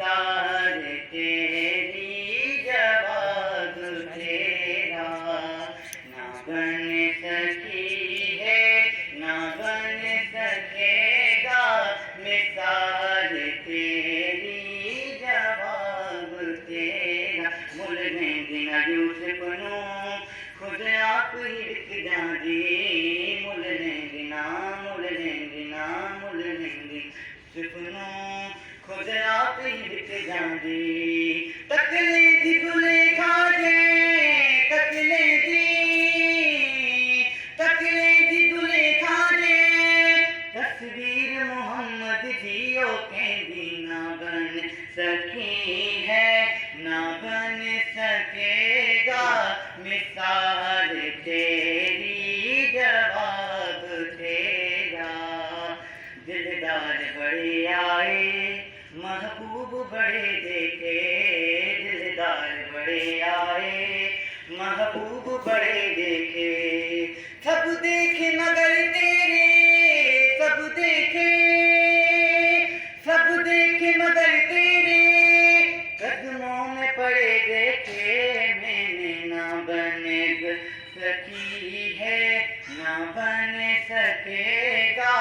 मिसाल तेरी जवाब तेरा ना बन सकी है ना बन सकेगा मिसाल तेरी जवाब तेरा मुल लेंदी ना यूसुफ नू खुद आप ही बिक जांदी मुल लेंदी ना मुल लेंदी ना मुल लेंदी यूसुफ नू खुद आप ही बिक जांदी तकले दी दुले खाजे तकले दी दुले खाजे तस्वीर मोहम्मद जियो कहंदी ना बन सकी है ना बन सकेगा मिसाल तेरी जवाब तेरा दिलदार बड़े आए महबूब बड़े देखे दिलदार बड़े आए महबूब बड़े देखे सब देखे मगर तेरे सब देखे मगर तेरे कदमों में पड़े देखे मैंने ना बन सकी है ना बन सकेगा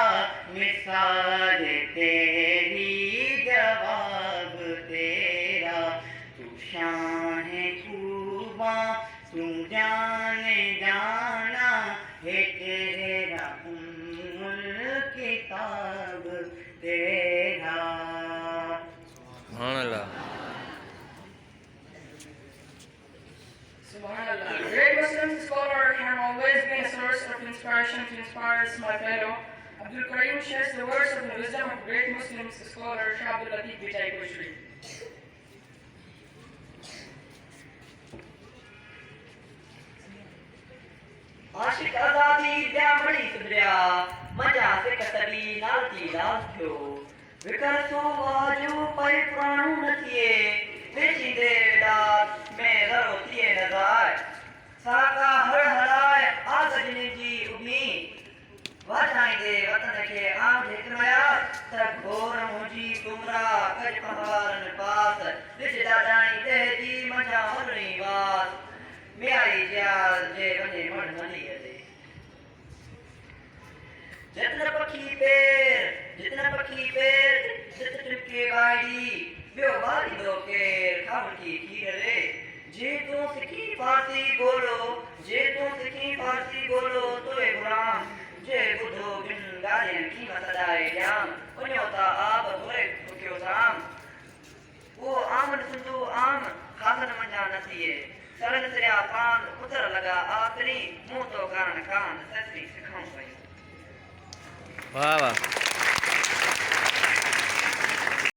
मिसाल तेरी जवाब तेरा तू शान खूबा तू जाने जाना है तेरा उम्मुल किताब तेरा Subhanallah. A great Muslim scholar can always be a source of inspiration to inspire my fellow. Abdul Karim shares the words of the wisdom of great Muslim scholar Shah Abdul Latif Bitai Kushri. आशिक आजादी द्या बड़ी सुधरिया मजा से कतरी नालती लाल थियो vicar सो वाजू पाई प्राणू नथिए बेची दे डाक में घरो थिए नजाय साका हर हराय आग जिने जी उमी वाजाई दे वतन के आम देखनाया तक घोर मुजी तुमरा कज पहाड़न पास रिज दादाई दे जी मजा होनी वास मेरी जाल जे बने मन मनी दे जितना पखी पैर जित टिपके बाड़ी बियो बारी दो के खाम की खीर रे जे तू सिखी फारसी बोलो तो ए गुलाम जे बुधो बिन गाले की मसदाए जाम उन्योता आप थोड़े क्यों साम वो आमन सुंदू आम खासन मंजा नसीए सरन से पान उतर लगा आखरी मुंह तो कारण कान ससरी सिखाऊं भाई वाह वाह।